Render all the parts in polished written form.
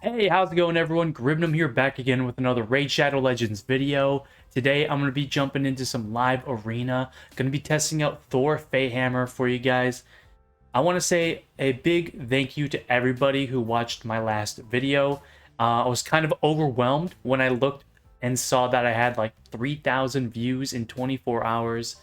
Hey, how's it going, everyone? Gribnum here, back again with another Raid Shadow Legends video. Today, I'm going to be jumping into some live arena. Going to be testing out Thor Faehammer for you guys. I want to say a big thank you to everybody who watched my last video. I was kind of overwhelmed when I looked and saw that I had like 3,000 views in 24 hours.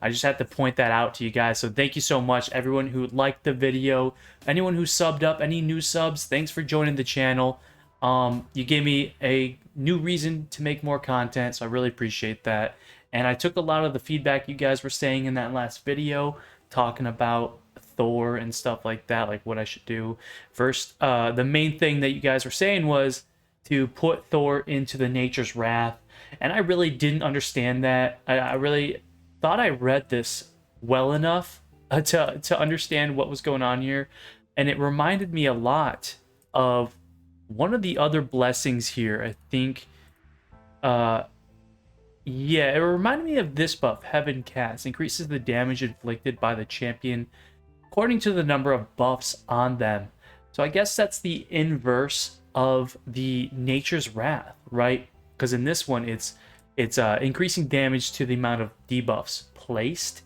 I just had to point that out to you guys. So thank you so much, everyone who liked the video, anyone who subbed up, any new subs. Thanks for joining the channel. You gave me a new reason to make more content, so I really appreciate that. And I took a lot of the feedback you guys were saying in that last video, talking about Thor and stuff like that, like what I should do. First, the main thing that you guys were saying was to put Thor into the Nature's Wrath, and I really didn't understand that. I really thought I read this well enough to understand what was going on here, and it reminded me a lot of one of the other blessings here. I think, yeah, it reminded me of this buff, Heaven Cast. Increases the damage inflicted by the champion according to the number of buffs on them. So I guess that's the inverse of the Nature's Wrath, right? Because in this one, it's increasing damage to the amount of debuffs placed.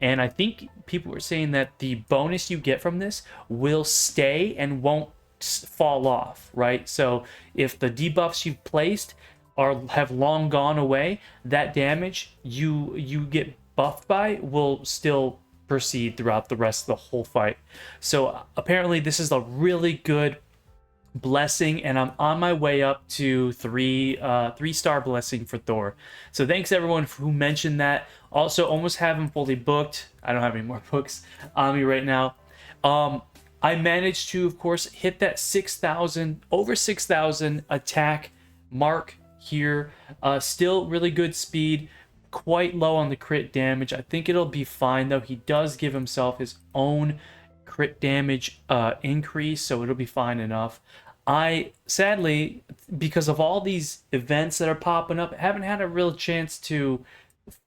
And I think people were saying that the bonus you get from this will stay and won't fall off, right? So if the debuffs you've placed have long gone away, that damage you get buffed by will still proceed throughout the rest of the whole fight. So apparently this is a really good blessing, and I'm on my way up to three-star blessing for Thor. So thanks everyone who mentioned that. Also, almost have him fully booked. I don't have any more books on me right now. I managed to, of course, hit that 6,000, over 6,000 attack mark here. Still really good speed, quite low on the crit damage. I think it'll be fine, though. He does give himself his own crit damage increase, so it'll be fine enough. I, sadly, because of all these events that are popping up, haven't had a real chance to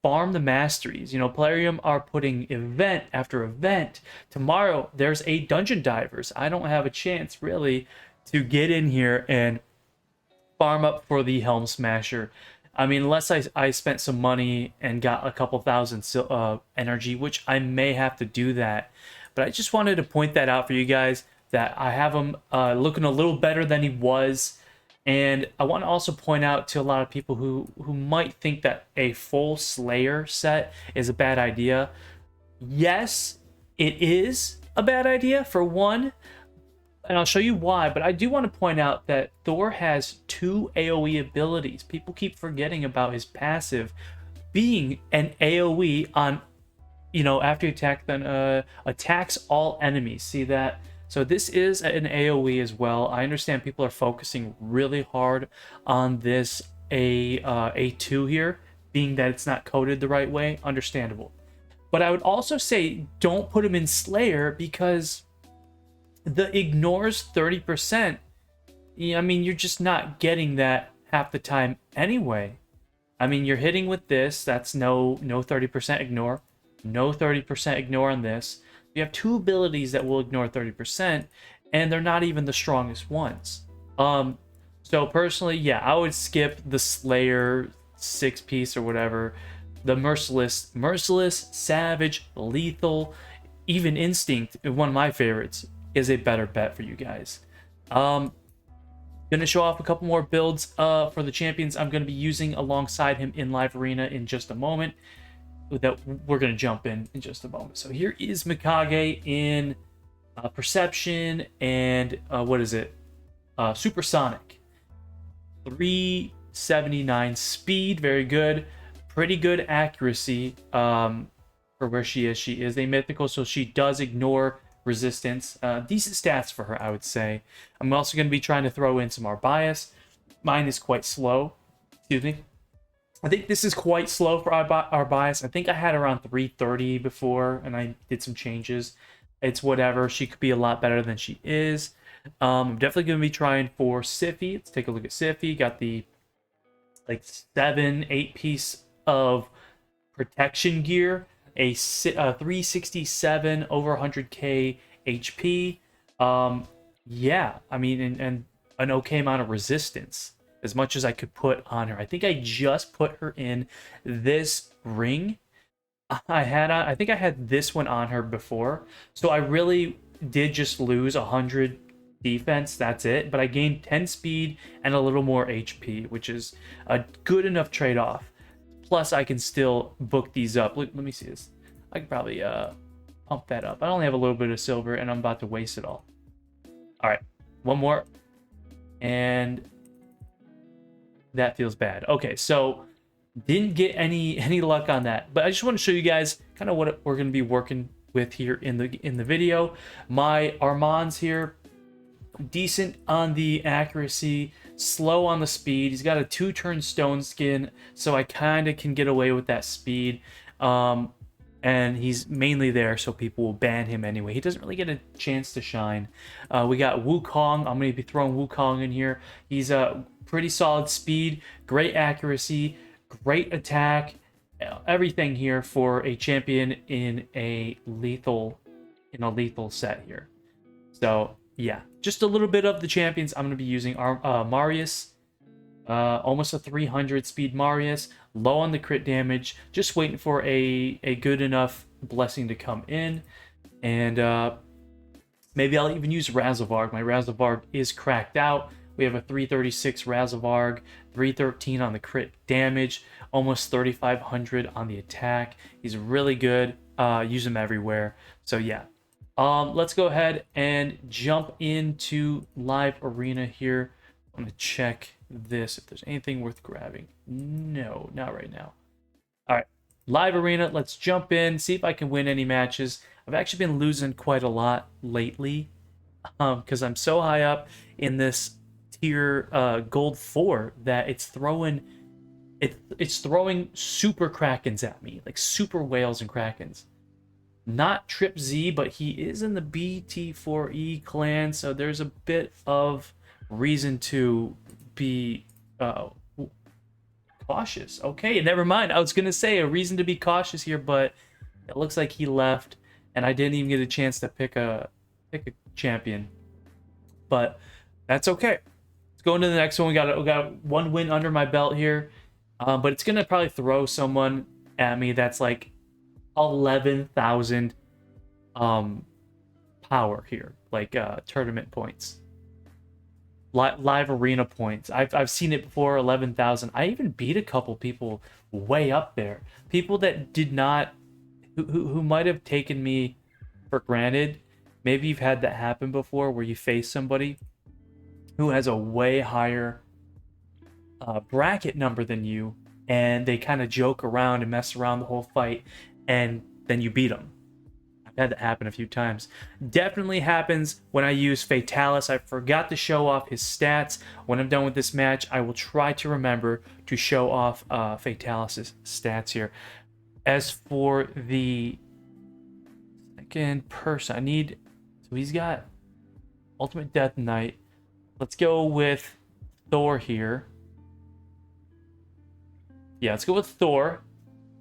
farm the masteries. You know, Plarium are putting event after event. Tomorrow there's a Dungeon Divers. I don't have a chance really to get in here and farm up for the Helm Smasher. I mean, unless I spent some money and got a couple thousand energy, which I may have to do that. But I just wanted to point that out for you guys, that I have him looking a little better than he was. And I want to also point out to a lot of people who might think that a full Slayer set is a bad idea. Yes, it is a bad idea for one, and I'll show you why. But I do want to point out that Thor has 2 AoE abilities. People keep forgetting about his passive being an AoE on, you know, after you attack, then attacks all enemies. See that? So this is an AoE as well. I understand people are focusing really hard on this A2 here, being that it's not coded the right way. Understandable. But I would also say don't put him in Slayer, because the ignores 30%. I mean, you're just not getting that half the time anyway. I mean, you're hitting with this. That's no 30% ignore. No 30% ignore on this. You have 2 abilities that will ignore 30%, and they're not even the strongest ones. So personally, yeah, I would skip the Slayer 6-piece or whatever. The Merciless, Savage, Lethal, even Instinct, one of my favorites, is a better bet for you guys. Gonna show off a couple more builds for the champions I'm gonna be using alongside him in live arena in just a moment, that we're going to jump in just a moment. So here is Mikage in Perception and what is it? Supersonic. 379 speed, very good. Pretty good accuracy for where she is. She is a mythical, so she does ignore resistance. Decent stats for her, I would say. I'm also going to be trying to throw in some Arbias. Mine is quite slow. Excuse me. I think this is quite slow for our bias. I think I had around 330 before, and I did some changes. It's whatever. She could be a lot better than she is. I'm definitely going to be trying for Siphi. Let's take a look at Siphi. Got the like 7-8 piece of protection gear. A 367 over 100k HP. Yeah, I mean, and an okay amount of resistance, as much as I could put on her. I think I just put her in this ring. I think I had this one on her before, so I really did just lose 100 defense. That's it. But I gained 10 speed and a little more HP, which is a good enough trade-off. Plus, I can still book these up. Let me see this. I can probably pump that up. I only have a little bit of silver, and I'm about to waste it all. All right, one more, and that feels bad. Okay, so didn't get any luck on that, but I just want to show you guys kind of what we're going to be working with here in the video. My Armand's here, decent on the accuracy, slow on the speed. He's got a 2-turn stone skin, so I kind of can get away with that speed. And he's mainly there so people will ban him anyway. He doesn't really get a chance to shine. We got Wukong. I'm going to be throwing Wukong in here. He's a pretty solid speed, great accuracy, great attack, everything here for a champion in a lethal set here. So yeah, just a little bit of the champions. I'm going to be using Marius, almost a 300 speed Marius, low on the crit damage, just waiting for a good enough blessing to come in. And maybe I'll even use Razavarg. My Razavarg is cracked out. We have a 336 Razavarg, 313 on the crit damage, almost 3,500 on the attack. He's really good. Use him everywhere. So yeah. Let's go ahead and jump into live arena here. I'm gonna check this if there's anything worth grabbing. No, not right now. All right, live arena. Let's jump in, see if I can win any matches. I've actually been losing quite a lot lately, because I'm so high up in this tier gold 4 that it's throwing super Krakens at me, like super whales and Krakens. Not Trip Z, but he is in the BT4E clan, so there's a bit of reason to be cautious. Okay, never mind. I was gonna say a reason to be cautious here, but it looks like he left, and I didn't even get a chance to pick a champion. But that's okay. Let's go into the next one. We got one win under my belt here, but it's gonna probably throw someone at me that's like 11,000 power here, like tournament points, live arena points. I've seen it before, 11,000. I even beat a couple people way up there, people that did not, who might have taken me for granted. Maybe you've had that happen before, where you face somebody who has a way higher bracket number than you, and they kind of joke around and mess around the whole fight, and then you beat them. I've had that happen a few times. Definitely happens when I use Fatalis. I forgot to show off his stats. When I'm done with this match, I will try to remember to show off Fatalis' stats here. As for the second person, so he's got Ultimate Death Knight. Let's go with Thor here. Yeah, let's go with Thor.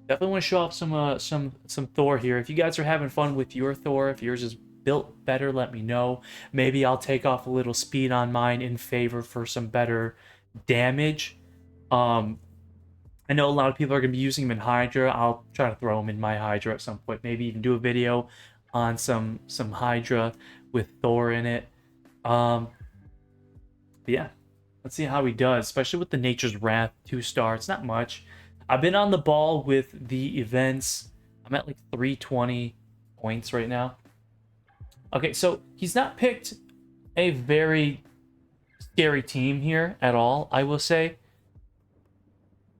Definitely want to show off some Thor here. If you guys are having fun with your Thor, if yours is built better, let me know. Maybe I'll take off a little speed on mine in favor for some better damage. I know a lot of people are going to be using him in Hydra. I'll try to throw him in my Hydra at some point. Maybe even do a video on some Hydra with Thor in it. But yeah, let's see how he does, especially with the Nature's Wrath 2-star. It's not much. I've been on the ball with the events. I'm at like 320 points right now. Okay, so he's not picked a very scary team here at all, I will say.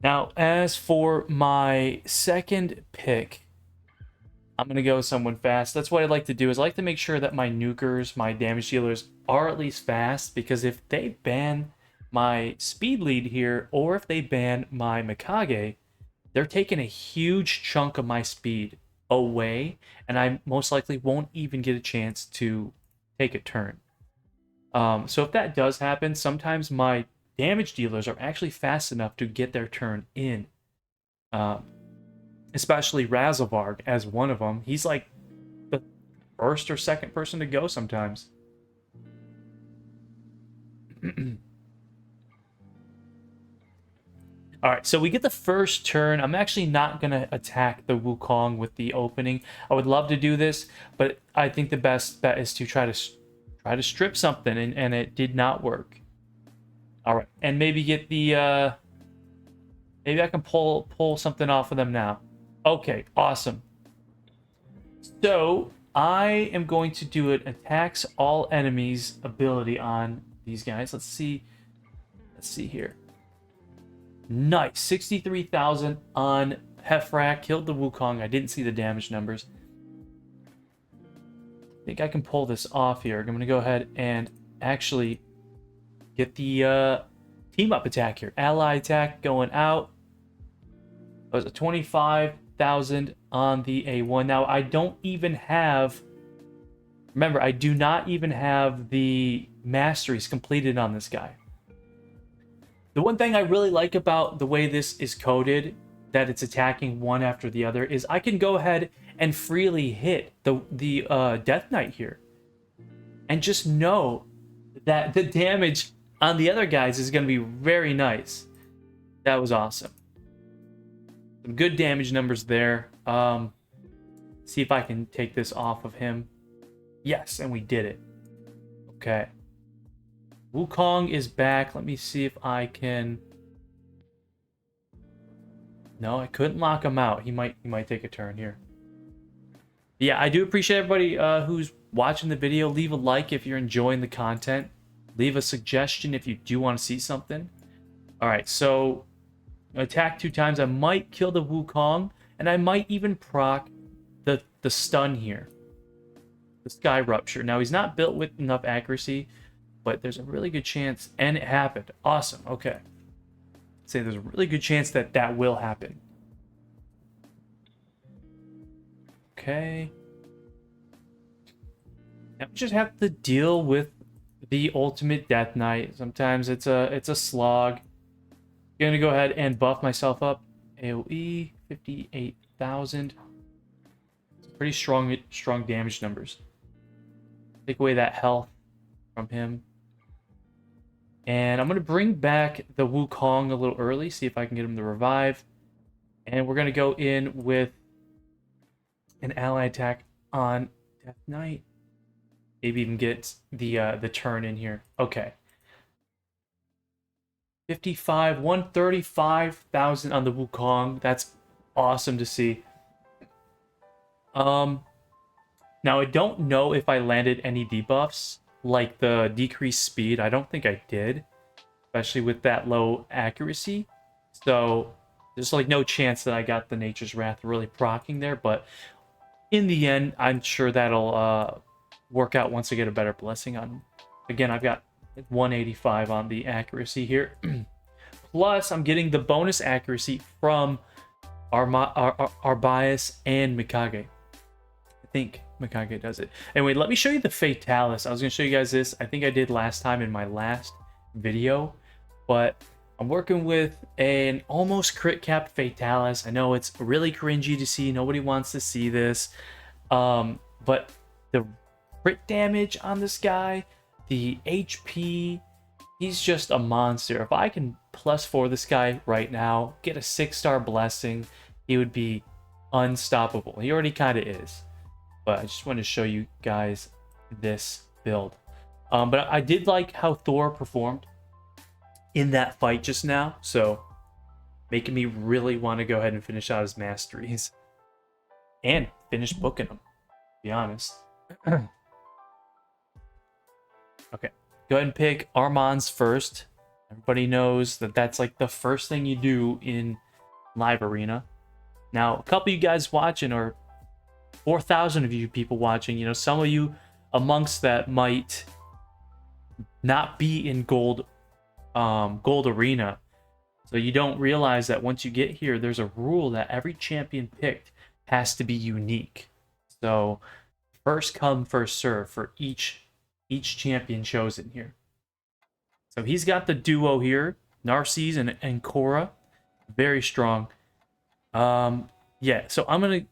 Now, as for my second pick, I'm going to go with someone fast. That's what I like to do, is I like to make sure that my nukers, my damage dealers, are at least fast, because if they ban my speed lead here, or if they ban my Mikage, they're taking a huge chunk of my speed away, and I most likely won't even get a chance to take a turn. So if that does happen, sometimes my damage dealers are actually fast enough to get their turn in. Especially Razavarg as one of them. He's like the first or second person to go sometimes. All right, so we get the first turn. I'm actually not going to attack the Wukong with the opening. I would love to do this, but I think the best bet is to try to strip something, and it did not work. All right, and maybe get the maybe I can pull something off of them now. Okay, awesome. So I am going to do it attacks all enemies ability on these guys. Let's see. Let's see here. Nice. 63,000 on Hefrak. Killed the Wukong. I didn't see the damage numbers. I think I can pull this off here. I'm going to go ahead and actually get the team up attack here. Ally attack going out. It was a 25,000 on the A1. Now, I don't even have... Remember, I do not even have the masteries completed on this guy. The one thing I really like about the way this is coded, that it's attacking one after the other, is I can go ahead and freely hit the Death Knight here. And just know that the damage on the other guys is going to be very nice. That was awesome. Some good damage numbers there. See if I can take this off of him. Yes, and we did it. Okay. Wukong is back. Let me see if I can... No, I couldn't lock him out. He might take a turn here. Yeah, I do appreciate everybody who's watching the video. Leave a like if you're enjoying the content. Leave a suggestion if you do want to see something. Alright, so... Attack 2 times. I might kill the Wukong. And I might even proc the stun here. The Sky Rupture. Now, he's not built with enough accuracy... But there's a really good chance, and it happened. Awesome, okay. Say there's a really good chance that that will happen. Okay. Now we just have to deal with the ultimate Death Knight. Sometimes it's a slog. I'm gonna go ahead and buff myself up. AoE 58,000. Pretty strong damage numbers. Take away that health from him. And I'm going to bring back the Wukong a little early, see if I can get him to revive. And we're going to go in with an ally attack on Death Knight. Maybe even get the turn in here. Okay. 135,000 on the Wukong. That's awesome to see. Now I don't know if I landed any debuffs. Like the decreased speed, I don't think I did, especially with that low accuracy. So there's like no chance that I got the Nature's Wrath really proccing there, but in the end, I'm sure that'll work out once I get a better blessing on him. Again, I've got 185 on the accuracy here. Plus, I'm getting the bonus accuracy from our bias and Mikage. I think Mikage does it. Anyway, let me show you the Fatalis. I was going to show you guys this. I think I did last time in my last video. But I'm working with an almost crit capped Fatalis. I know it's really cringy to see. Nobody wants to see this. But the crit damage on this guy, the HP, he's just a monster. If I can +4 this guy right now, get a 6-star blessing, he would be unstoppable. He already kind of is. But I just wanted to show you guys this build. But I did like how Thor performed in that fight just now. So making me really want to go ahead and finish out his masteries. And finish booking them, to be honest. Okay. Go ahead and pick Armand's first. Everybody knows that that's like the first thing you do in live arena. Now, a couple of you guys watching, or 4,000 of you people watching, you know, some of you amongst that might not be in gold arena, so you don't realize that once you get here, there's a rule that every champion picked has to be unique. So first come, first serve for each champion chosen here. So he's got the duo here, Narcisse and Korra, very strong. Yeah, so I'm gonna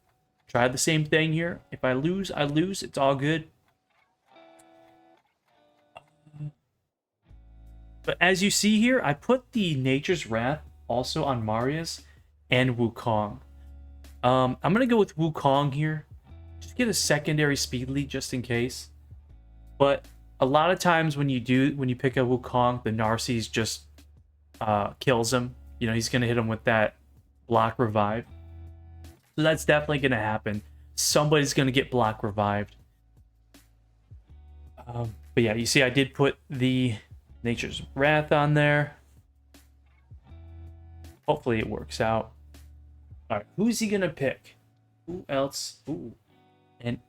try the same thing here. If I lose, I lose. It's all good. But as you see here, I put the Nature's Wrath also on Marius and Wukong. I'm gonna go with Wukong here. Just get a secondary speed lead just in case. But a lot of times when you pick up Wukong, the Narcies just kills him. You know, he's gonna hit him with that block revive. So that's definitely gonna happen. Somebody's gonna get block revived. But yeah, you see I did put the Nature's Wrath on there. Hopefully it works out. Alright, who's he gonna pick? Who else? Ooh. And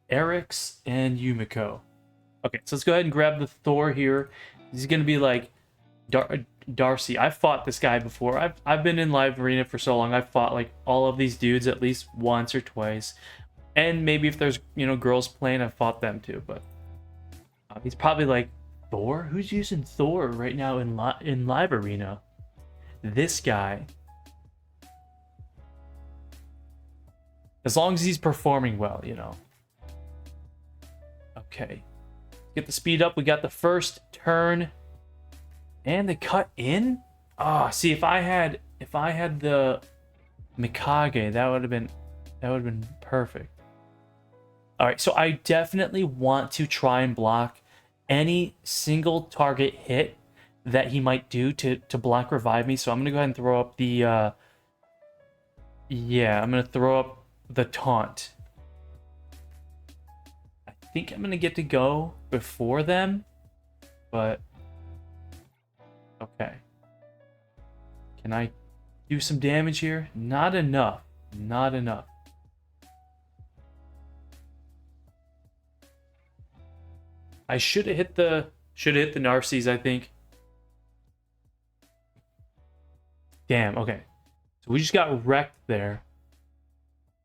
Eric's and Yumiko. Okay, so let's go ahead and grab the Thor here. He's gonna be like Darcy. I've fought this guy before. I've been in live arena for so long. I've fought like all of these dudes at least once or twice. And maybe if there's, you know, girls playing, I've fought them too. But he's probably like, Thor? Who's using Thor right now in live arena? This guy. As long as he's performing well, you know. Okay. Get the speed up. We got the first turn. And the cut in? Ah, see, if I had the Mikage, that would have been perfect. Alright, so I definitely want to try and block any single target hit that he might do to block revive me. So I'm gonna go ahead and throw up the I'm gonna throw up the taunt. I think I'm gonna get to go before them, but okay. Can I do some damage here? Not enough. Not enough. I should have hit the Narcies, I think. Damn, okay. So we just got wrecked there.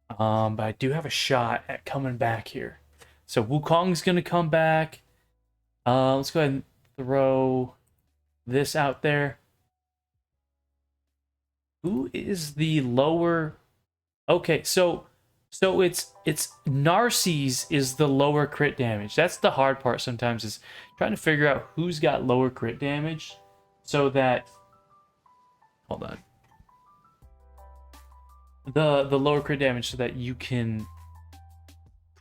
But I do have a shot at coming back here. So Wukong's gonna come back. Let's go ahead and throw this out there. Who is the lower? Okay, so it's Narcies is the lower crit damage. That's the hard part sometimes, is trying to figure out who's got lower crit damage so that, hold on, the lower crit damage so that you can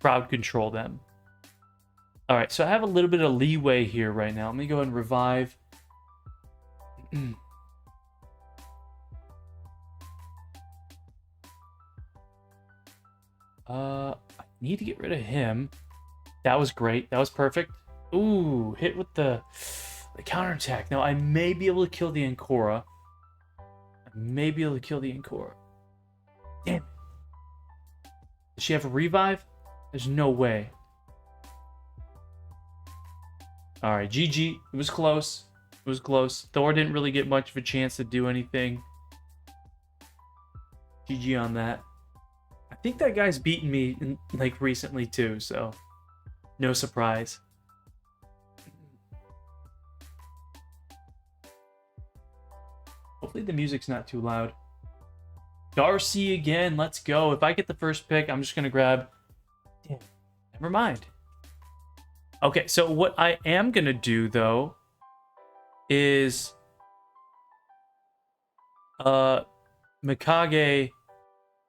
crowd control them. All right, so I have a little bit of leeway here right now. Let me go ahead and revive. I need to get rid of him. That was great. That was perfect. Ooh, hit with the counterattack. Now, I may be able to kill the Ancora. Damn it. Does she have a revive? There's no way. Alright, GG. It was close. It was close. Thor didn't really get much of a chance to do anything. GG on that. I think that guy's beaten me like recently too, so no surprise. Hopefully the music's not too loud. Darcy again, let's go. If I get the first pick, I'm just gonna grab... Damn, never mind. Okay, so what I am gonna do though is Mikage,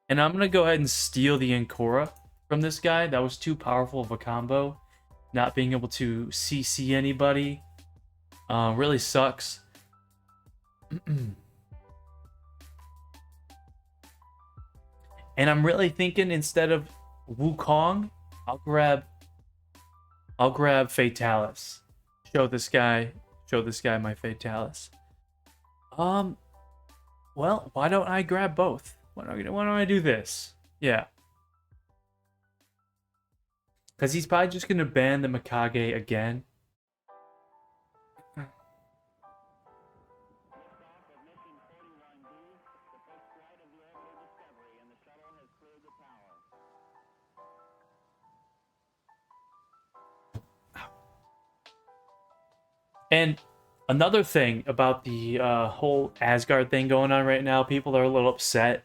and I'm gonna go ahead and steal the Ancora from this guy. That was too powerful of a combo. Not being able to CC anybody really sucks. And I'm really thinking, instead of Wukong, I'll grab Fatalis. Show this guy my Fatalis. Well, why don't I grab both? Why don't I do this? Yeah. Because he's probably just going to ban the Mikage again. And another thing about the whole Asgard thing going on right now, people are a little upset,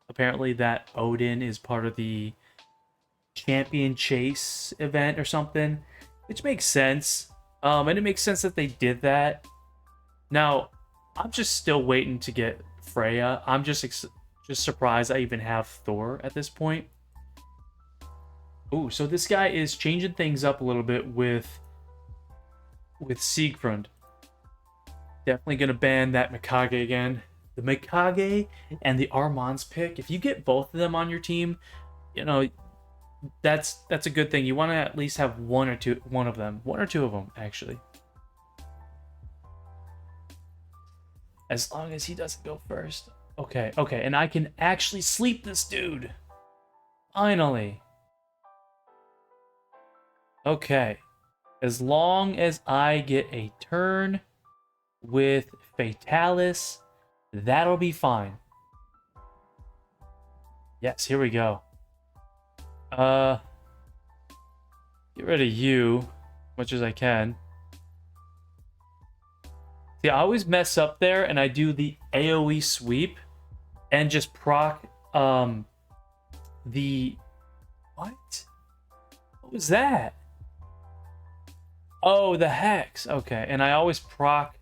apparently, that Odin is part of the Champion Chase event or something, which makes sense. And it makes sense that they did that. Now, I'm just still waiting to get Freya. I'm just surprised I even have Thor at this point. Ooh, so this guy is changing things up a little bit with Siegfried. Definitely gonna ban that Mikage again. The Mikage and the Armand's pick. If you get both of them on your team, you know that's a good thing. You want to at least have one or two of them actually. As long as he doesn't go first. Okay, okay, and I can actually sleep this dude. Finally. Okay. As long as I get a turn with Fatalis, that'll be fine. Yes, here we go. Get rid of you, as much as I can. See, I always mess up there, and I do the AoE sweep, and just proc, the... What? What was that? Oh, the Hex. Okay, and I always proc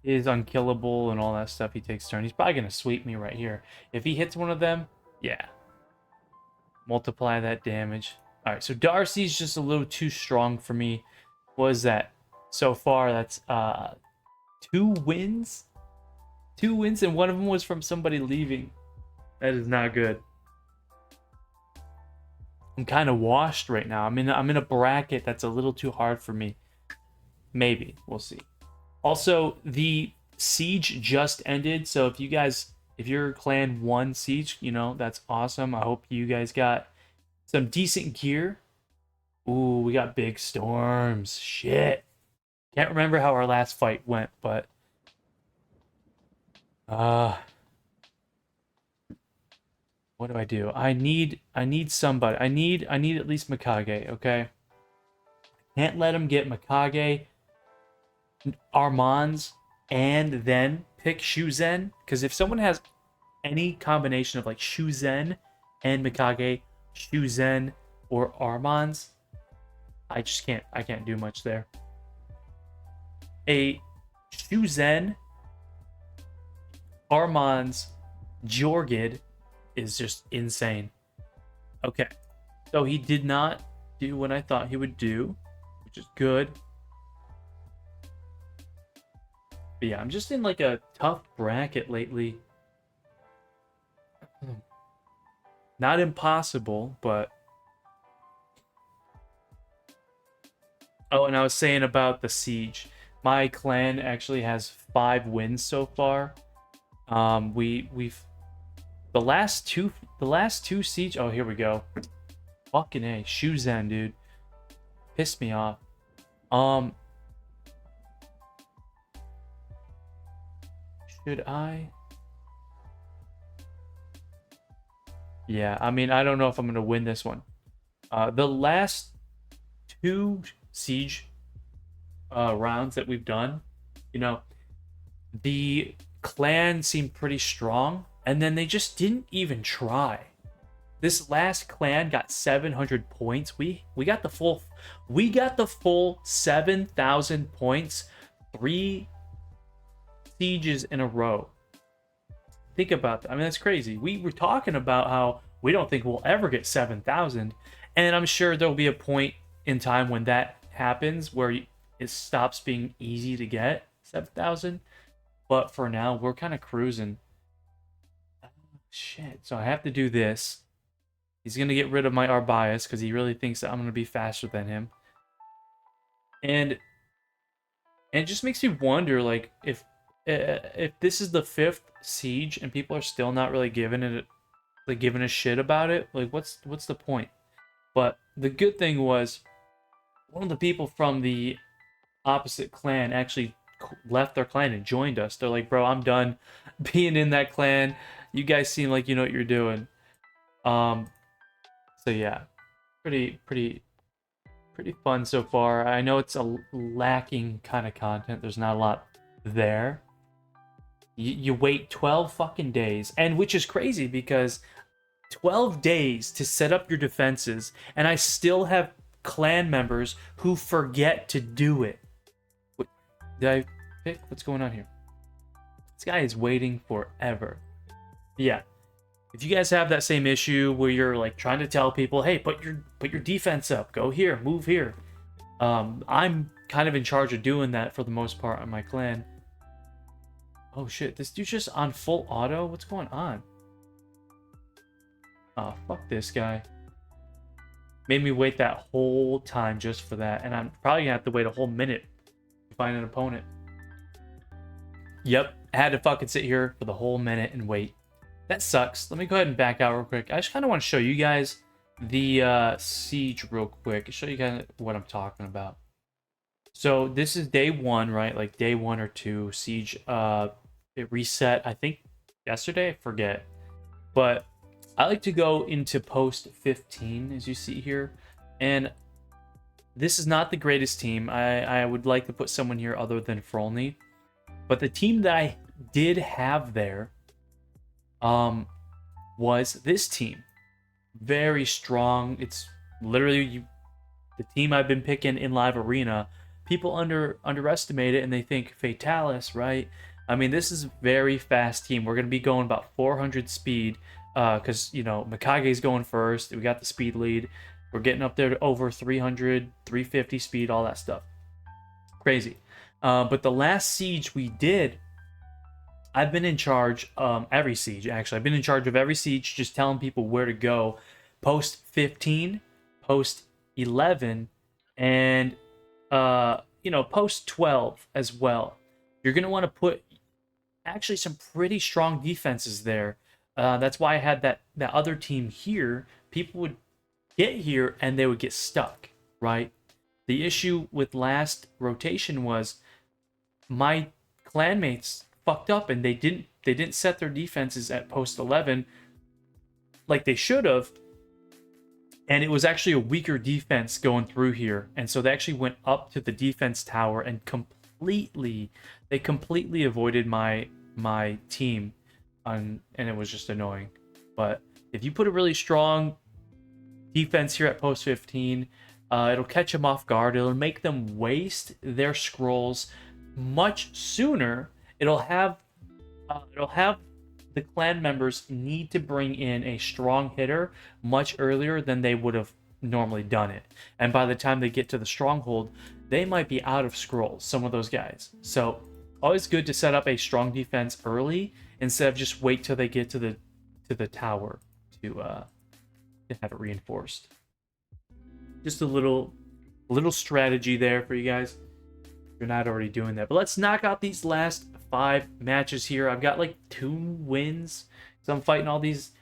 is unkillable and all that stuff. He takes turn. He's probably going to sweep me right here. If he hits one of them, yeah. Multiply that damage. All right, so Darcy's just a little too strong for me. What is that? So far, that's 2 wins? 2 wins, and one of them was from somebody leaving. That is not good. I'm kind of washed right now. I'm in a bracket that's a little too hard for me. Maybe. We'll see. Also, the siege just ended, so if your clan won siege, that's awesome. I hope you guys got some decent gear. Ooh, we got big storms. Shit. Can't remember how our last fight went, but what do I do? I need somebody. I need at least Mikage, okay? Can't let him get Mikage, Armands, and then pick Shuzen, because if someone has any combination of like Shuzen and Mikage, Shuzen or Armands, I can't do much there. A Shuzen, Armands, Jorgid is just insane. Okay, so he did not do what I thought he would do, which is good. But yeah, I'm just in like a tough bracket lately. Not impossible, but... Oh, and I was saying about the siege. My clan actually has 5 wins so far. We've the last two siege. Oh, here we go. Fucking A, Shuzen, dude. Pissed me off. Should I? Yeah, I mean, I don't know if I'm gonna win this one. The last 2 siege rounds that we've done, the clan seemed pretty strong, and then they just didn't even try. This last clan got 700 points. We got the full 7,000 points, 3 sieges in a row. Think about that. I mean, that's crazy. We were talking about how we don't think we'll ever get 7,000, and I'm sure there'll be a point in time when that happens where it stops being easy to get 7,000. But for now, we're kind of cruising. Oh, shit. So I have to do this. He's going to get rid of my Arbias because he really thinks that I'm going to be faster than him. And it just makes me wonder, like, if this is the 5th siege and people are still not really giving a shit about it, like, what's the point? But the good thing was, one of the people from the opposite clan actually left their clan and joined us. They're like, bro, I'm done being in that clan. You guys seem like you know what you're doing. So yeah, pretty fun so far. I know it's a lacking kind of content. There's not a lot there. You wait 12 fucking days, and which is crazy because 12 days to set up your defenses, and I still have clan members who forget to do it. Did I pick? What's going on here? This guy is waiting forever. Yeah. If you guys have that same issue where you're like trying to tell people, hey, put your defense up, go here, move here. I'm kind of in charge of doing that for the most part on my clan. Oh shit, this dude's just on full auto? What's going on? Oh, fuck this guy. Made me wait that whole time just for that. And I'm probably gonna have to wait a whole minute to find an opponent. Yep, I had to fucking sit here for the whole minute and wait. That sucks. Let me go ahead and back out real quick. I just kind of want to show you guys the siege real quick. Show you guys what I'm talking about. So this is day 1, right? Like day 1 or 2. Siege, it reset, I think, yesterday? I forget. But I like to go into post 15, as you see here. And this is not the greatest team. I would like to put someone here other than Frolny. But the team that I did have there was this team. Very strong. It's literally the team I've been picking in live arena. People underestimate it and they think Fatalis, right? I mean, this is a very fast team. We're going to be going about 400 speed because, you know, Mikage's going first. We got the speed lead. We're getting up there to over 300, 350 speed, all that stuff. Crazy. But the last siege we did, I've been in charge every siege, actually. I've been in charge of every siege, just telling people where to go. Post 15, post 11, and, you know, post 12 as well. You're going to want to put actually some pretty strong defenses there. That's why I had that other team here. People would get here and they would get stuck, right? The issue with last rotation was my clanmates fucked up and they didn't set their defenses at post 11 like they should have, and it was actually a weaker defense going through here, and so they actually went up to the defense tower and completely avoided my team, and it was just annoying. But if you put a really strong defense here at post 15, it'll catch them off guard. It'll make them waste their scrolls much sooner. It'll have the clan members need to bring in a strong hitter much earlier than they would have normally done it. And by the time they get to the stronghold, they might be out of scrolls, some of those guys. So always good to set up a strong defense early instead of just wait till they get to the tower to have it reinforced. Just a little strategy there for you guys. You're not already doing that. But let's knock out these last 5 matches here. I've got like 2 wins. So I'm fighting all these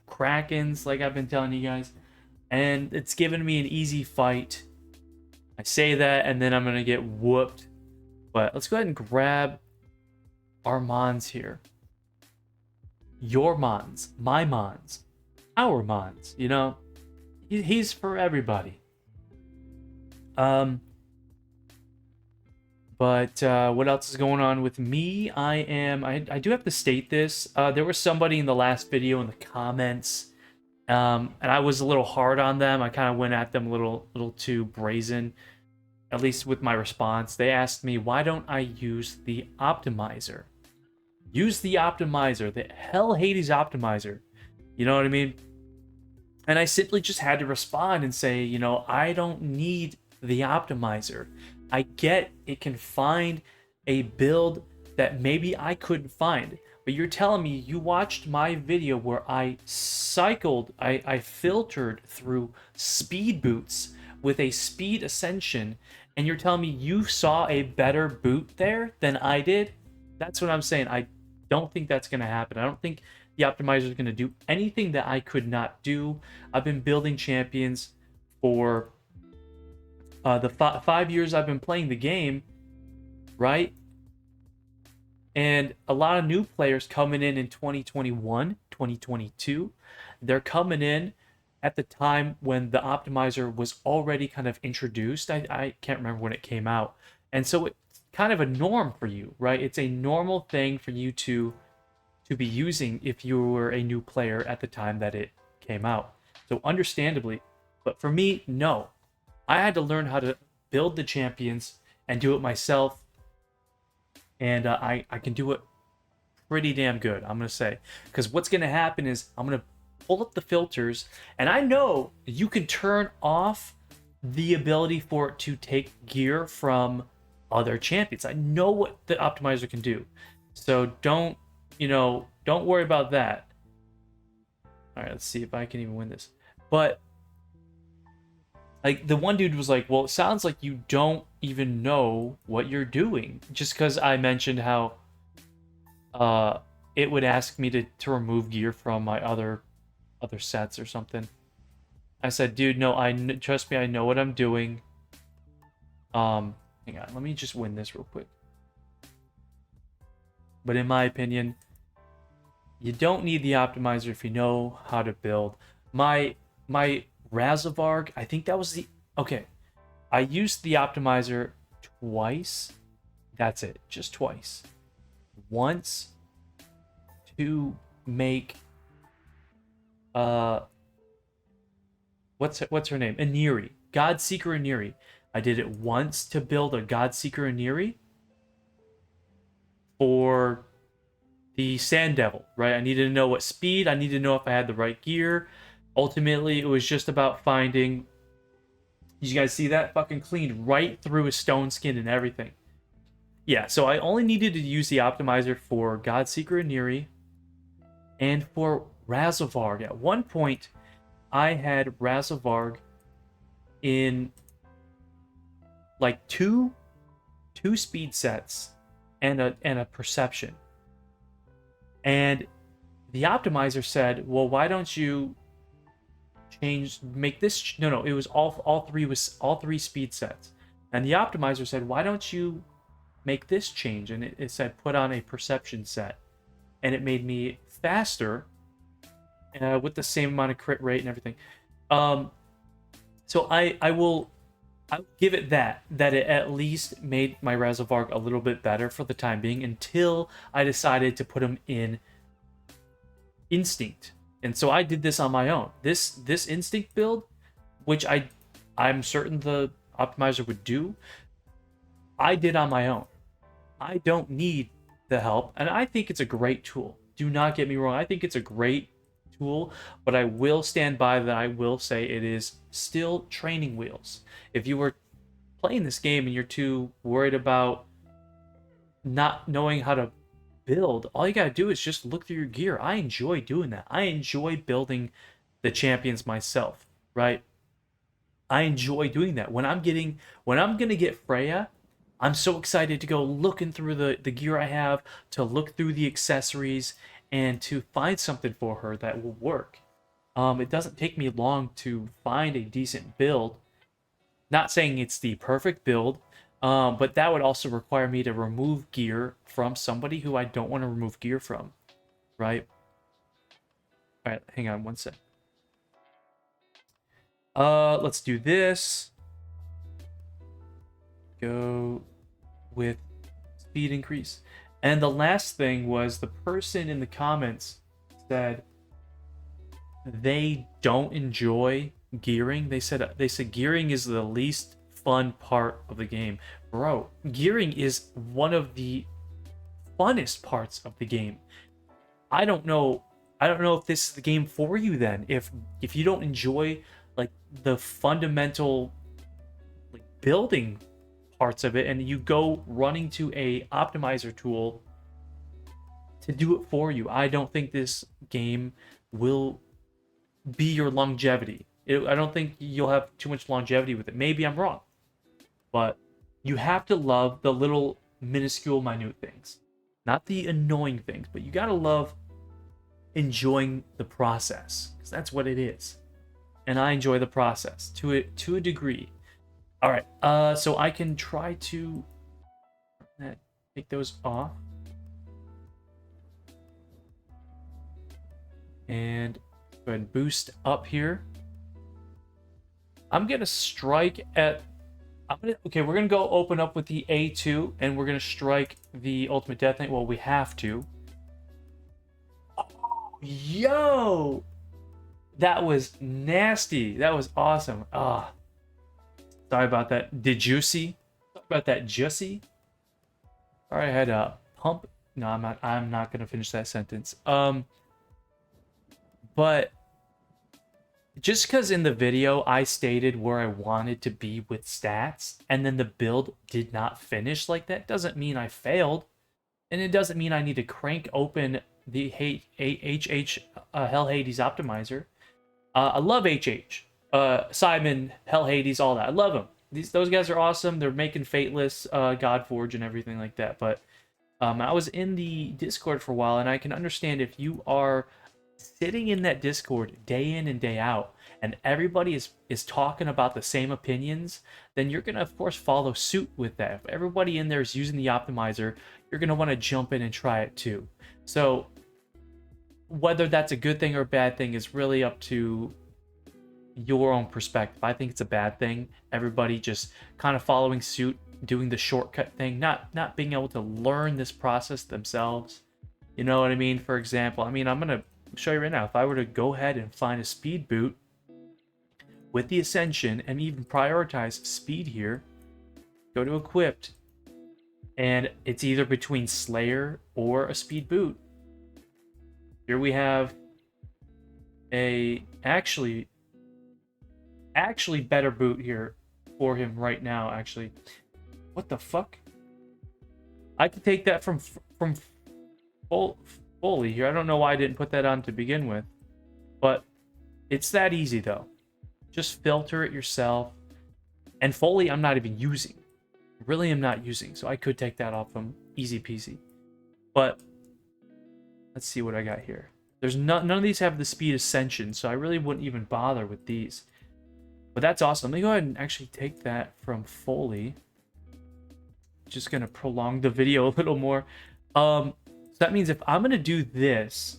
Krakens, like I've been telling you guys. And it's given me an easy fight. I say that and then I'm going to get whooped. But let's go ahead and grab our Mons here. Your Mons, my Mons, our Mons, you know. He's for everybody. But what else is going on with me? I do have to state this. There was somebody in the last video in the comments, and I was a little hard on them. I kind of went at them a little too brazen, at least with my response. They asked me, why don't I use the optimizer? Use the optimizer, the hell Hades optimizer. You know what I mean? And I simply just had to respond and say, you know, I don't need the optimizer. I get it can find a build that maybe I couldn't find, but you're telling me you watched my video where I cycled, I filtered through speed boots with a speed ascension, and you're telling me you saw a better boot there than I did? That's what I'm saying. I don't think that's going to happen. I don't think the optimizer is going to do anything that I could not do. I've been building champions for the 5 years I've been playing the game, right? And a lot of new players coming in 2021, 2022. They're coming in at the time when the optimizer was already kind of introduced. I can't remember when it came out. And so it's kind of a norm for you, right? It's a normal thing for you to be using if you were a new player at the time that it came out. So understandably, but for me, no. I had to learn how to build the champions and do it myself and I can do it pretty damn good, I'm gonna say. Because what's gonna happen is I'm gonna pull up the filters, and I know you can turn off the ability for it to take gear from other champions. I know what the optimizer can do, so don't don't worry about that. All right, let's see if I can even win this. But like the one dude was like, well, it sounds like you don't even know what you're doing, just because I mentioned how it would ask me to remove gear from my other sets or something. I said, dude, no, trust me, I know what I'm doing. Hang on, let me just win this real quick. But in my opinion, you don't need the optimizer if you know how to build. My Razavarg, I think that was the... Okay, I used the optimizer twice. That's it, just twice. Once to make... What's her name? Aniri. Godseeker Aniri. I did it once to build a Godseeker Aniri for the Sand Devil, right? I needed to know what speed, I needed to know if I had the right gear. Ultimately, it was just about finding... Did you guys see that? Fucking cleaned right through his stone skin and everything. Yeah, so I only needed to use the optimizer for Godseeker Aniri and for Razavarg. At one point, I had Razavarg in like two speed sets and a perception. And the optimizer said, well, why don't you make this... No, it was all three speed sets. And the optimizer said, why don't you make this change? And it said, put on a perception set. And it made me faster with the same amount of crit rate and everything. So I'll give it that it at least made my Razavarg a little bit better for the time being, until I decided to put him in Instinct. And so I did this on my own. This Instinct build, which I'm certain the optimizer would do, I did on my own. I don't need the help, and I think it's a great tool. Do not get me wrong, I think it's a great tool, but I will stand by that. I will say it is still training wheels. If you were playing this game and you're too worried about not knowing how to build, all you gotta do is just look through your gear. I enjoy doing that. I enjoy building the champions myself, right? I enjoy doing that. When I'm gonna get Freya, I'm so excited to go looking through the gear I have, to look through the accessories, and to find something for her that will work. It doesn't take me long to find a decent build. Not saying it's the perfect build, but that would also require me to remove gear from somebody who I don't want to remove gear from, right? All right, hang on one sec. Let's do this. Go with speed increase. And the last thing was, the person in the comments said they don't enjoy gearing. They said gearing is the least fun part of the game. Bro, gearing is one of the funnest parts of the game. I don't know if this is the game for you then. If you don't enjoy like the fundamental like building parts of it, and you go running to a optimizer tool to do it for you, I don't think this game will be your longevity. I don't think you'll have too much longevity with it. Maybe I'm wrong, but you have to love the little minuscule minute things, not the annoying things, but you gotta love enjoying the process, because that's what it is. And I enjoy the process to a degree. All right, so I can try to take those off. And go ahead and boost up here. I'm gonna strike at... Okay, we're gonna go open up with the A2, and we're gonna strike the Ultimate Death Knight. Well, we have to. Oh, yo! That was nasty. That was awesome. Ah. Sorry about that. Did you see? Sorry about that, Jussie. All right, I had a pump. No, I'm not. I'm not gonna finish that sentence. But just because in the video I stated where I wanted to be with stats, and then the build did not finish like that, doesn't mean I failed, and it doesn't mean I need to crank open the HH Hell Hades optimizer. I love HH, Simon, Hell Hades, all that. I love them. Those guys are awesome. They're making Fateless, Godforge, and everything like that. But I was in the Discord for a while, and I can understand if you are sitting in that Discord day in and day out, and everybody is talking about the same opinions, then you're gonna of course follow suit with that. If everybody in there is using the optimizer, you're gonna want to jump in and try it too. So whether that's a good thing or a bad thing is really up to your own perspective. I think it's a bad thing. Everybody just kind of following suit, doing the shortcut thing, not being able to learn this process themselves. You know what I mean? For example, I mean, I'm gonna show you right now. If I were to go ahead and find a speed boot with the Ascension and even prioritize speed here, go to equipped, and it's either between Slayer or a speed boot. Here we have a actually better boot here for him right now. Actually, what the fuck? I could take that from fully here. I don't know why I didn't put that on to begin with, but it's that easy though. Just filter it yourself. And Foley I'm not even using. Really am not using, so I could take that off them easy peasy. But let's see what I got here. There's none of these have the speed ascension, so I really wouldn't even bother with these. But that's awesome. Let me go ahead and actually take that from Foley. Just gonna prolong the video a little more. So that means if I'm gonna do this,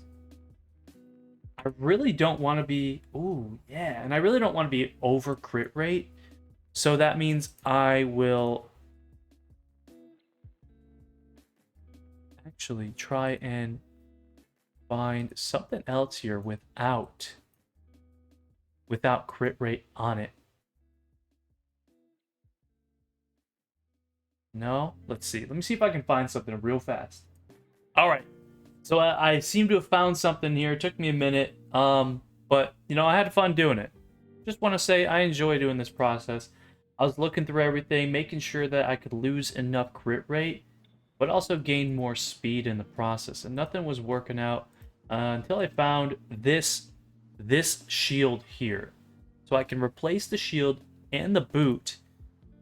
I really don't want to be, ooh, yeah, and I really don't want to be over crit rate. So that means I will actually try and find something else here without crit rate on it. No? Let's see. Let me see if I can find something real fast. All right. So I seem to have found something here. It took me a minute, but you know, I had fun doing it. Just want to say I enjoy doing this process. I was looking through everything, making sure that I could lose enough crit rate, but also gain more speed in the process. And nothing was working out until I found this shield here. So I can replace the shield and the boot,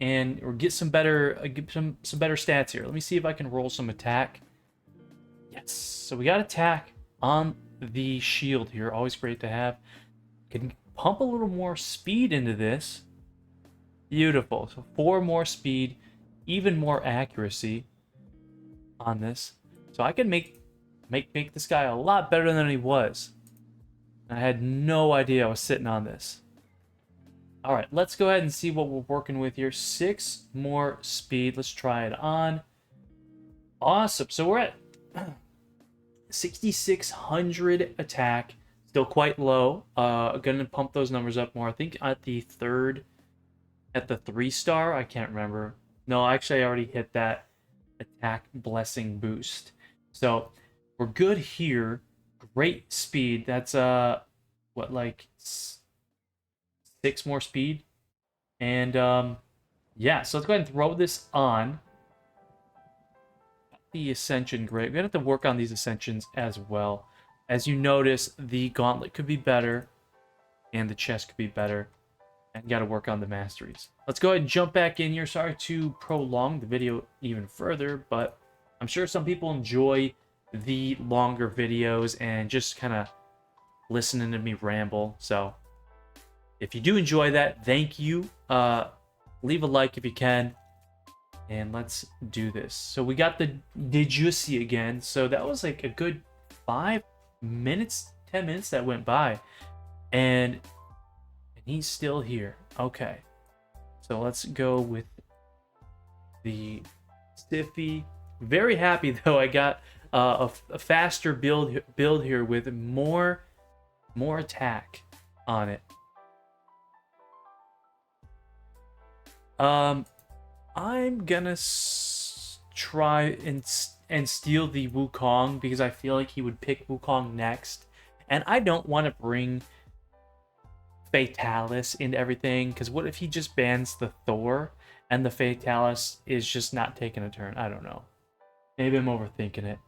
or get some better stats here. Let me see if I can roll some attack. Yes, so we got attack on the shield here. Always great to have. Can pump a little more speed into this. Beautiful. So 4 more speed, even more accuracy on this. So I can make this guy a lot better than he was. I had no idea I was sitting on this. All right, let's go ahead and see what we're working with here. 6 more speed. Let's try it on. Awesome. So we're at 6,600 attack. Still quite low. Gonna pump those numbers up more. I think at the 3-star, I can't remember. No, actually I already hit that attack blessing boost. So we're good here. Great speed. That's what, like 6 more speed. And yeah, so let's go ahead and throw this on. The Ascension, great. We're gonna have to work on these Ascensions as well. As you notice, the Gauntlet could be better, and the chest could be better. And gotta work on the Masteries. Let's go ahead and jump back in here. Sorry to prolong the video even further, but I'm sure some people enjoy the longer videos and just kind of listening to me ramble. So if you do enjoy that, thank you. Leave a like if you can. And let's do this. So we got the Dejuicy again. So that was like a good 5 minutes, 10 minutes that went by. And he's still here. Okay. So let's go with the Stiffy. Very happy though. I got a faster build here with more attack on it. I'm gonna try and steal the Wukong because I feel like he would pick Wukong next. And I don't want to bring Fatalis into everything, because what if he just bans the Thor and the Fatalis is just not taking a turn? I don't know. Maybe I'm overthinking it.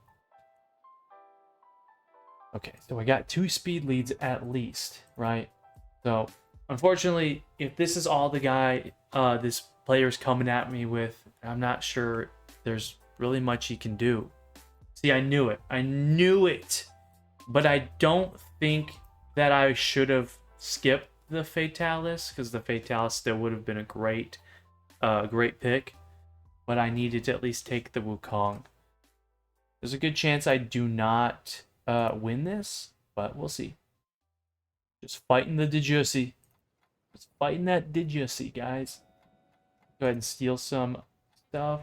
Okay, so I got 2 speed leads at least, right? So, unfortunately, if this is all the guy this player's coming at me with, I'm not sure there's really much he can do. See, I knew it. I knew it! But I don't think that I should have skipped the Fatalis, because the Fatalis still would have been a great pick. But I needed to at least take the Wukong. There's a good chance I do not win this, but we'll see. Just fighting the Digiusi. Just fighting that Digiusi, guys. Go ahead and steal some stuff.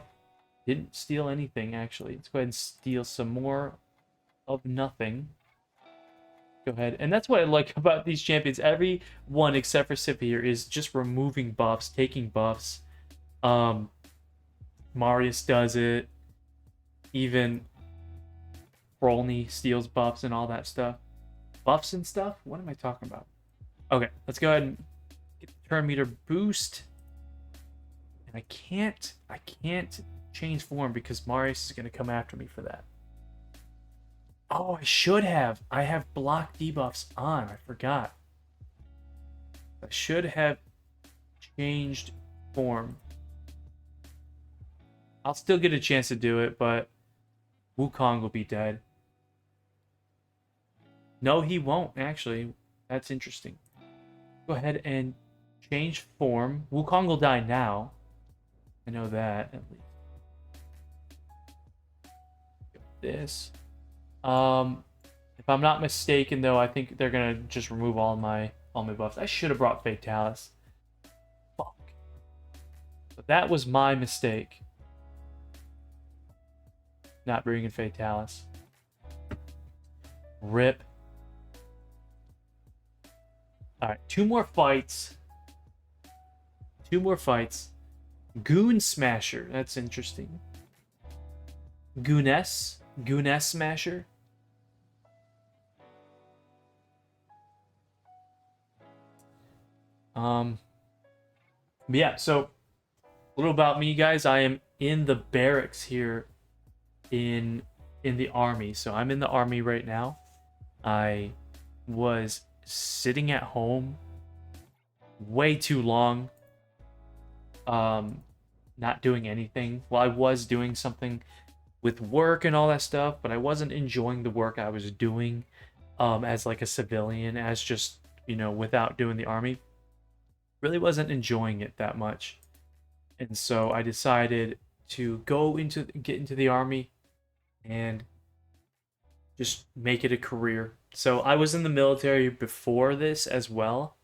Didn't steal anything, actually. Let's go ahead and steal some more of nothing. Go ahead. And that's what I like about these champions. Every one except for Sip here is just removing buffs, taking buffs. Marius does it. Even Rolny steals buffs and all that stuff. Buffs and stuff? What am I talking about? Okay, let's go ahead and get the turn meter boost. And I can't change form because Marius is going to come after me for that. Oh, I should have. I have block debuffs on. I forgot. I should have changed form. I'll still get a chance to do it, but Wukong will be dead. No, he won't, actually. That's interesting. Go ahead and change form. Wukong will die now. I know that, at least. This. If I'm not mistaken, though, I think they're gonna just remove all my buffs. I should have brought Fatalis. Fuck. But that was my mistake. Not bringing Fatalis. Rip. Alright, 2 more fights. 2 more fights. Goon Smasher. That's interesting. Gooness Smasher. Yeah, so a little about me, guys. I am in the barracks here in the army. So I'm in the army right now. I was sitting at home way too long, not doing anything. Well, I was doing something with work and all that stuff, but I wasn't enjoying the work I was doing as like a civilian, as just, you know, without doing the army. Really wasn't enjoying it that much. And so I decided to get into the army and just make it a career. So I was in the military before this as well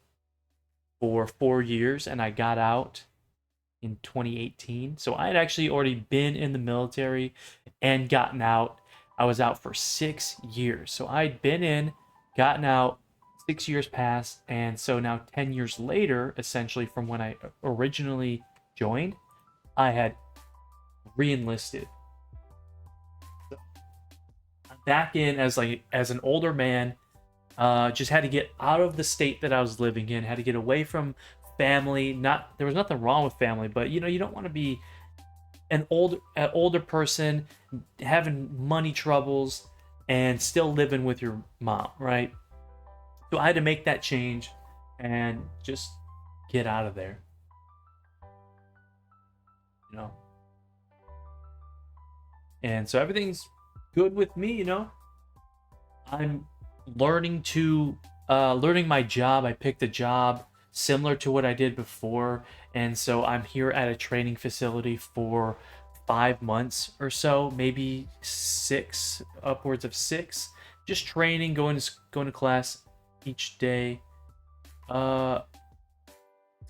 for 4 years, and I got out in 2018. So I had actually already been in the military and gotten out. I was out for 6 years. So I'd been in, gotten out, 6 years passed, and so now 10 years later, essentially from when I originally joined, I had re-enlisted. So I'm back in as an older man. Just had to get out of the state that I was living in, had to get away from family. There was nothing wrong with family, but you know, you don't want to be an older person having money troubles and still living with your mom, right? So I had to make that change and just get out of there. You know. And so everything's good with me, you know. I'm learning my job. I picked a job similar to what I did before, and so I'm here at a training facility for 5 months or so, maybe 6, upwards of 6, just training, going to class each day. Let's go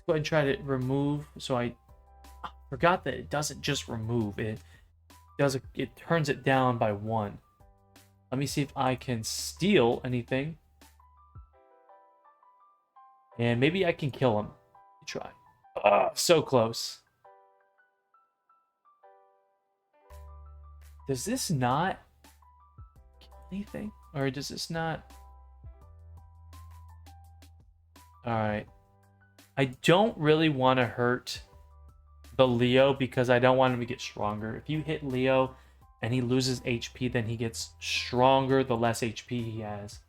ahead and try to remove. So I forgot that it doesn't just remove it. It turns it down by 1. Let me see if I can steal anything. And maybe I can kill him. Try. So close. Does this not kill anything? Or does this not... Alright. I don't really want to hurt the Leo because I don't want him to get stronger. If you hit Leo and he loses HP, then he gets stronger the less HP he has.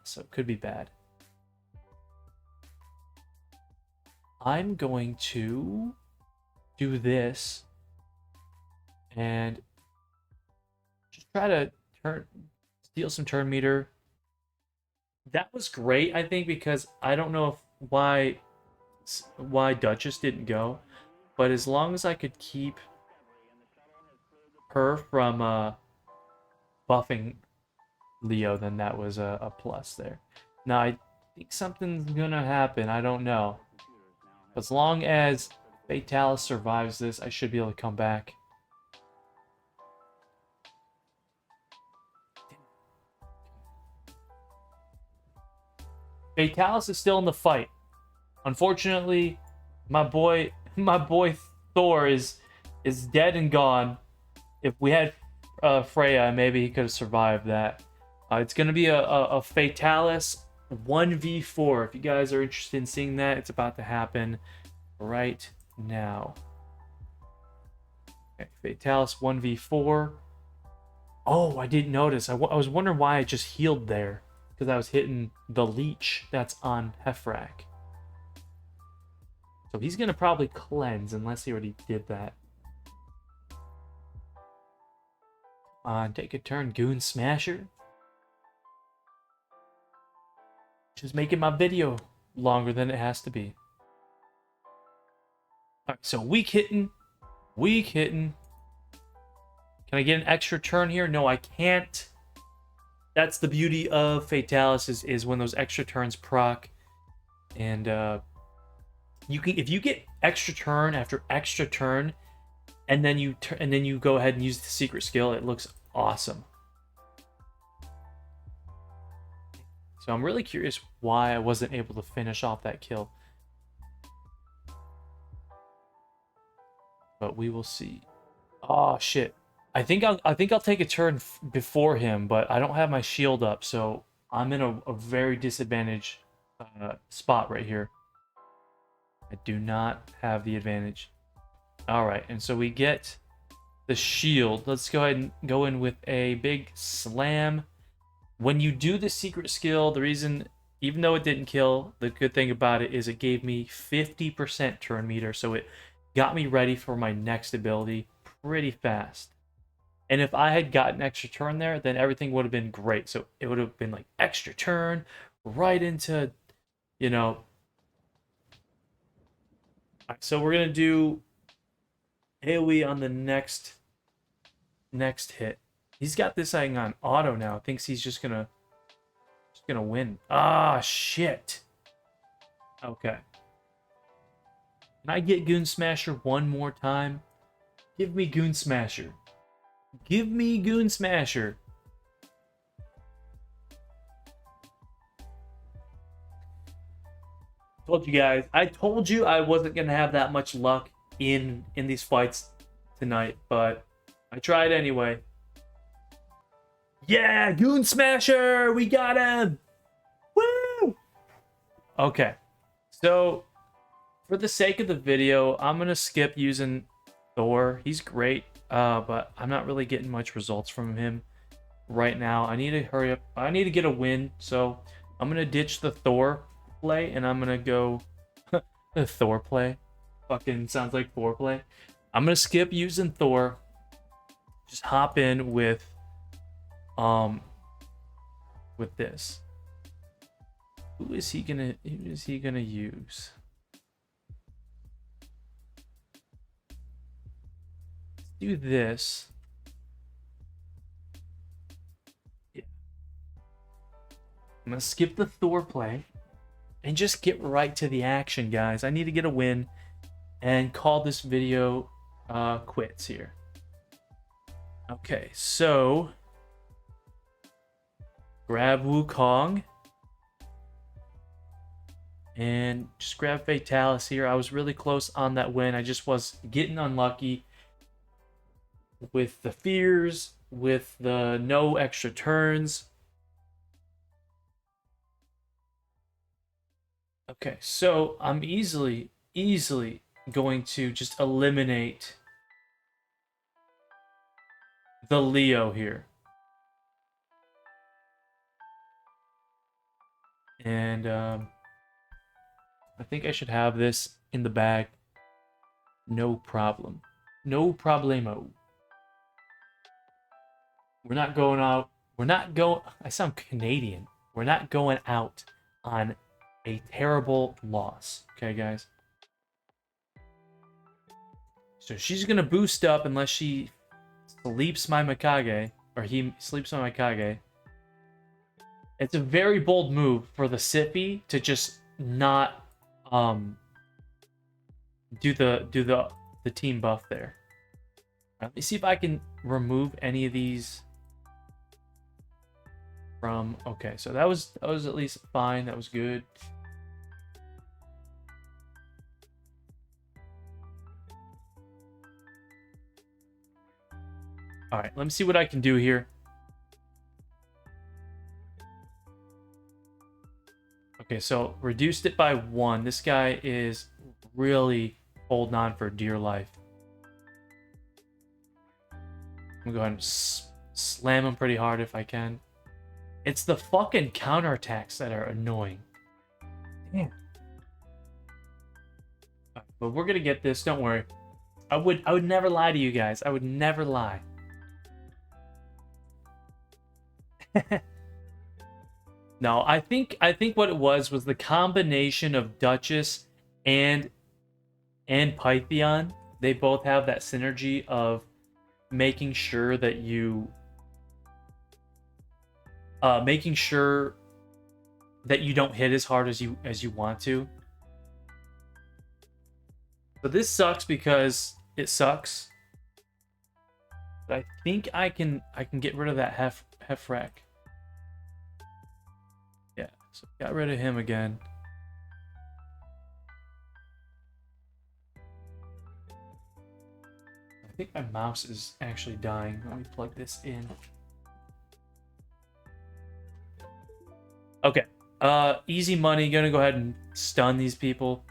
So it could be bad. I'm going to do this and just try to steal some turn meter. That was great, I think, because I don't know why Duchess didn't go, but as long as I could keep her from buffing Leo, then that was a plus there. Now I think something's gonna happen. I don't know. As long as Fatalis survives this, I should be able to come back. Fatalis is still in the fight. Unfortunately, my boy Thor is dead and gone. If we had Freya, maybe he could have survived that. It's gonna be a Fatalis 1v4. If you guys are interested in seeing that, it's about to happen right now. Okay, Fatalis 1v4. Oh, I didn't notice. I was wondering why I just healed there. Because I was hitting the leech that's on Hefrak. So he's going to probably cleanse unless he already did that. Take a turn, Goon Smasher. Just making my video longer than it has to be. Alright, so weak hitting. Weak hitting. Can I get an extra turn here? No, I can't. That's the beauty of Fatalis is when those extra turns proc. And you can, if you get extra turn after extra turn, and then you go ahead and use the secret skill, it looks awesome. So I'm really curious why I wasn't able to finish off that kill. But we will see. Oh shit. I think I'll take a turn before him, but I don't have my shield up, so I'm in a very disadvantaged spot right here. I do not have the advantage. All right, and so we get the shield. Let's go ahead and go in with a big slam. When you do the secret skill, the reason, even though it didn't kill, the good thing about it is it gave me 50% turn meter, so it got me ready for my next ability pretty fast. And if I had gotten extra turn there, then everything would have been great. So it would have been like extra turn right into, you know. So we're going to do AoE on the next hit. He's got this thing on auto now. Thinks he's just gonna win. Ah, shit. Okay. Can I get Goon Smasher one more time? Give me Goon Smasher. Give me Goon Smasher. Told you guys. I told you I wasn't gonna have that much luck in these fights tonight, but I tried anyway. Yeah, Goon Smasher! We got him! Woo! Okay. So, for the sake of the video, I'm gonna skip using Thor. He's great. But I'm not really getting much results from him right now. I need to hurry up. I need to get a win, so I'm gonna ditch the Thor play and I'm gonna go the Thor play. Fucking sounds like foreplay. I'm gonna skip using Thor. Just hop in with this. Who is he gonna use? Do this. Yeah. I'm gonna skip the Thor play and just get right to the action, guys. I need to get a win and call this video quits here. Okay, so grab Wukong and just grab Fatalis here. I was really close on that win. I just was getting unlucky. with the fears, with the no extra turns. Okay, so I'm easily going to just eliminate the Leo here. And I think I should have this in the bag. No problem. No problemo. We're not going out. We're not going. I sound Canadian. We're not going out on a terrible loss. Okay, guys? So she's going to boost up unless she sleeps my Mikage. Or he sleeps my Mikage. It's a very bold move for the Sippy to just not do the team buff there. Let me see if I can remove any of these from. Okay, so that was at least fine. That was good. All right, let me see what I can do here. Okay, so reduced it by 1. This guy is really holding on for dear life. I'm gonna go ahead and slam him pretty hard if I can. It's the fucking counterattacks that are annoying. Damn. But we're gonna get this, don't worry. I would never lie to you guys. I would never lie. No, I think what it was the combination of Duchess and Pythion. They both have that synergy of making sure that you don't hit as hard as you want to. So this sucks because it sucks. But I think I can get rid of that Hefrek. Yeah, so got rid of him again. I think my mouse is actually dying. Let me plug this in. Okay. Easy money. Gonna go ahead and stun these people.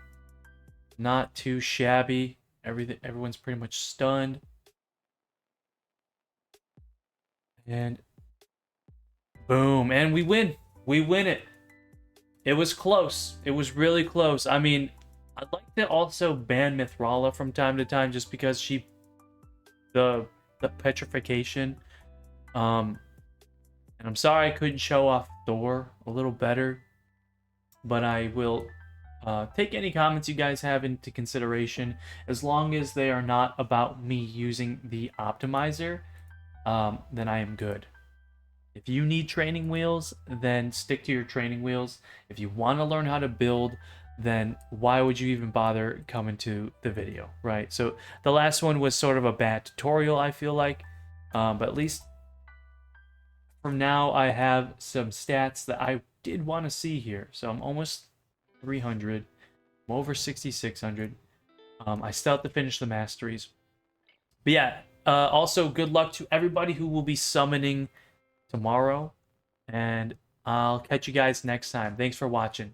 Not too shabby. Everyone's pretty much stunned. And boom. And we win. We win it. It was close. It was really close. I mean, I'd like to also ban Mithrala from time to time just because the petrification. And I'm sorry I couldn't show off Thor a little better, but I will take any comments you guys have into consideration as long as they are not about me using the optimizer. Then I am good. If you need training wheels, then stick to your training wheels. If you want to learn how to build, then why would you even bother coming to the video, right? So the last one was sort of a bad tutorial, I feel like. But at least from now, I have some stats that I did want to see here. So I'm almost 300. I'm over 6,600. I still have to finish the masteries. But yeah, also good luck to everybody who will be summoning tomorrow. And I'll catch you guys next time. Thanks for watching.